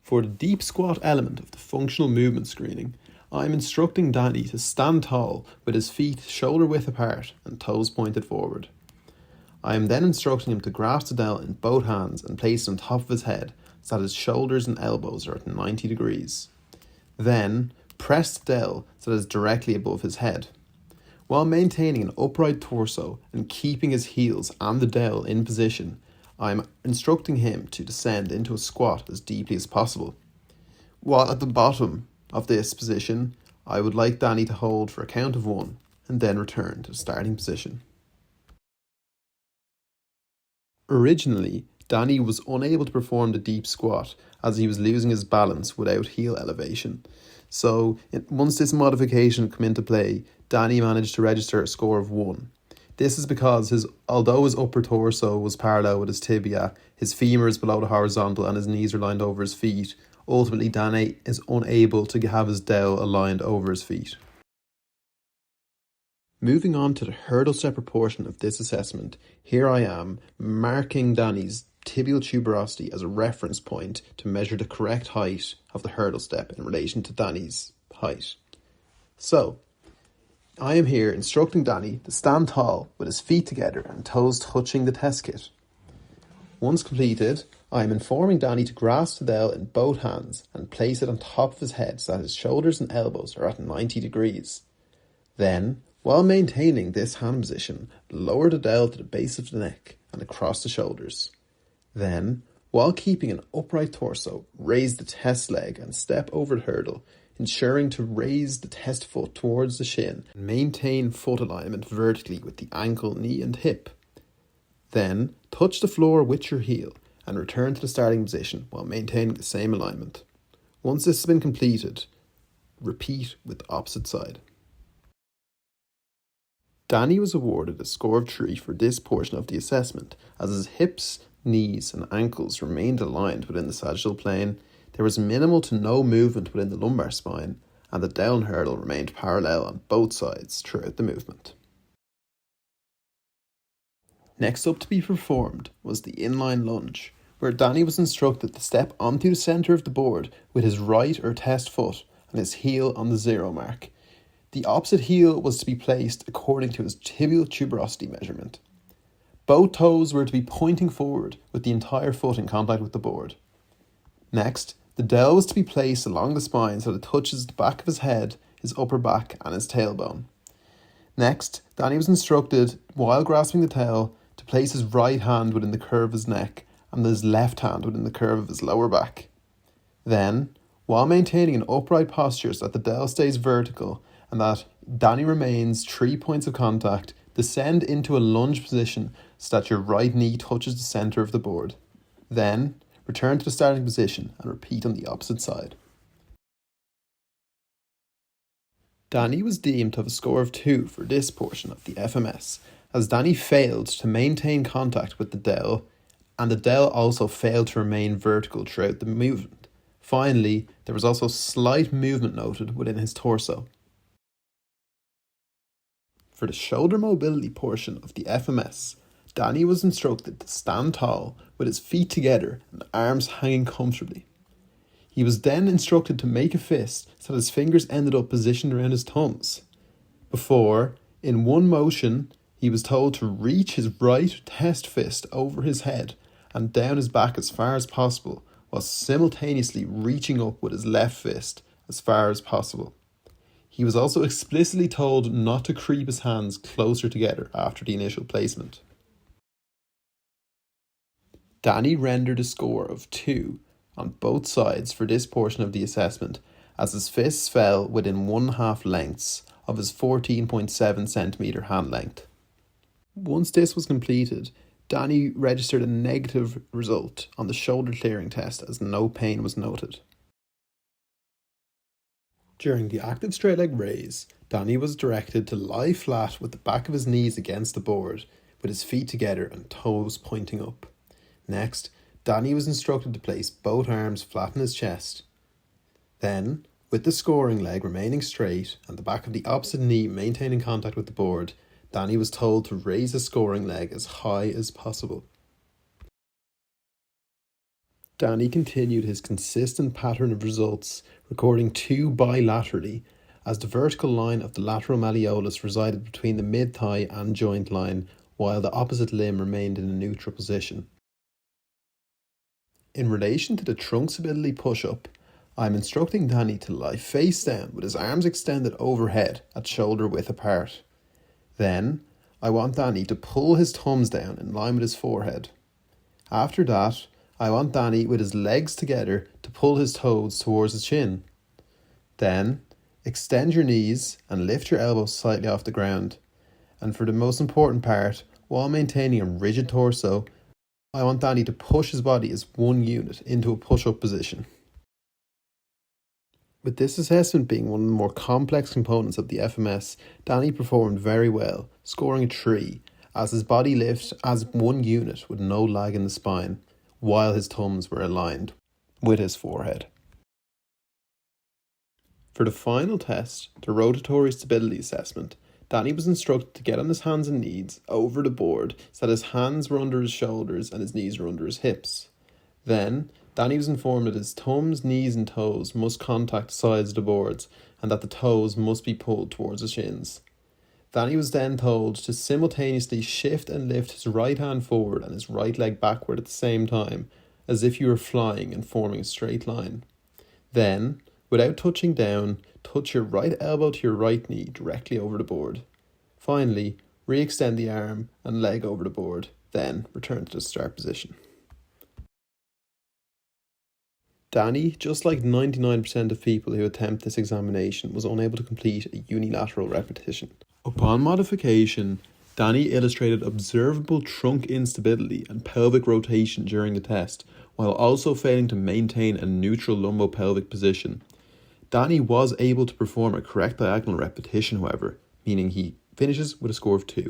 For the deep squat element of the functional movement screening, I'm instructing Danny to stand tall with his feet shoulder width apart and toes pointed forward. I am then instructing him to grasp the dell in both hands and place it on top of his head so that his shoulders and elbows are at 90 degrees. Then, press the dell so that it is directly above his head. While maintaining an upright torso and keeping his heels and the dell in position, I am instructing him to descend into a squat as deeply as possible. While at the bottom of this position, I would like Danny to hold for a count of 1 and then return to the starting position. Originally, Danny was unable to perform the deep squat as he was losing his balance without heel elevation. So, once this modification came into play, Danny managed to register a score of 1. This is because although his upper torso was parallel with his tibia, his femur is below the horizontal and his knees are lined over his feet. Ultimately, Danny is unable to have his dell aligned over his feet. Moving on to the hurdle step proportion of this assessment, here I am marking Danny's tibial tuberosity as a reference point to measure the correct height of the hurdle step in relation to Danny's height. So, I am here instructing Danny to stand tall with his feet together and toes touching the test kit. Once completed, I am informing Danny to grasp the dell in both hands and place it on top of his head so that his shoulders and elbows are at 90 degrees. Then, while maintaining this hand position, lower the dell to the base of the neck and across the shoulders. Then, while keeping an upright torso, raise the test leg and step over the hurdle, ensuring to raise the test foot towards the shin and maintain foot alignment vertically with the ankle, knee and hip. Then, touch the floor with your heel and return to the starting position while maintaining the same alignment. Once this has been completed, repeat with the opposite side. Danny was awarded a score of 3 for this portion of the assessment, as his hips, knees and ankles remained aligned within the sagittal plane. There was minimal to no movement within the lumbar spine, and the down hurdle remained parallel on both sides throughout the movement. Next up to be performed was the inline lunge, where Danny was instructed to step onto the centre of the board with his right or test foot and his heel on the 0 mark. The opposite heel was to be placed according to his tibial tuberosity measurement. Both toes were to be pointing forward with the entire foot in contact with the board. Next, the dell was to be placed along the spine so that it touches the back of his head, his upper back and his tailbone. Next, Danny was instructed, while grasping the tail, to place his right hand within the curve of his neck and his left hand within the curve of his lower back. Then, while maintaining an upright posture so that the dell stays vertical and that Danny remains 3 points of contact, descend into a lunge position so that your right knee touches the centre of the board. Then, return to the starting position and repeat on the opposite side. Danny was deemed to have a score of 2 for this portion of the FMS, as Danny failed to maintain contact with the dell, and the dell also failed to remain vertical throughout the movement. Finally, there was also slight movement noted within his torso. For the shoulder mobility portion of the FMS, Danny was instructed to stand tall with his feet together and arms hanging comfortably. He was then instructed to make a fist so that his fingers ended up positioned around his thumbs. Before, in one motion, he was told to reach his right test fist over his head and down his back as far as possible, while simultaneously reaching up with his left fist as far as possible. He was also explicitly told not to creep his hands closer together after the initial placement. Danny rendered a score of 2 on both sides for this portion of the assessment, as his fists fell within 1/2 lengths of his 14.7 centimetre hand length. Once this was completed, Danny registered a negative result on the shoulder clearing test as no pain was noted. During the active straight leg raise, Danny was directed to lie flat with the back of his knees against the board, with his feet together and toes pointing up. Next, Danny was instructed to place both arms flat on his chest. Then, with the scoring leg remaining straight and the back of the opposite knee maintaining contact with the board, Danny was told to raise the scoring leg as high as possible. Danny continued his consistent pattern of results, recording 2 bilaterally, as the vertical line of the lateral malleolus resided between the mid-thigh and joint line, while the opposite limb remained in a neutral position. In relation to the trunk stability push-up, I am instructing Danny to lie face down with his arms extended overhead at shoulder width apart. Then, I want Danny to pull his thumbs down in line with his forehead. After that, I want Danny with his legs together to pull his toes towards his chin. Then, extend your knees and lift your elbows slightly off the ground. And for the most important part, while maintaining a rigid torso, I want Danny to push his body as one unit into a push-up position. With this assessment being one of the more complex components of the FMS, Danny performed very well, scoring a 3, as his body lift as one unit with no lag in the spine, while his thumbs were aligned with his forehead. For the final test, the rotatory stability assessment, Danny was instructed to get on his hands and knees over the board so that his hands were under his shoulders and his knees were under his hips. Then, Danny was informed that his thumbs, knees and toes must contact the sides of the boards and that the toes must be pulled towards the shins. Danny was then told to simultaneously shift and lift his right hand forward and his right leg backward at the same time, as if you were flying and forming a straight line. Then, without touching down, touch your right elbow to your right knee directly over the board. Finally, re-extend the arm and leg over the board, then return to the start position. Danny, just like 99% of people who attempt this examination, was unable to complete a unilateral repetition. Upon modification, Danny illustrated observable trunk instability and pelvic rotation during the test, while also failing to maintain a neutral lumbopelvic position. Danny was able to perform a correct diagonal repetition, however, meaning he finishes with a score of 2.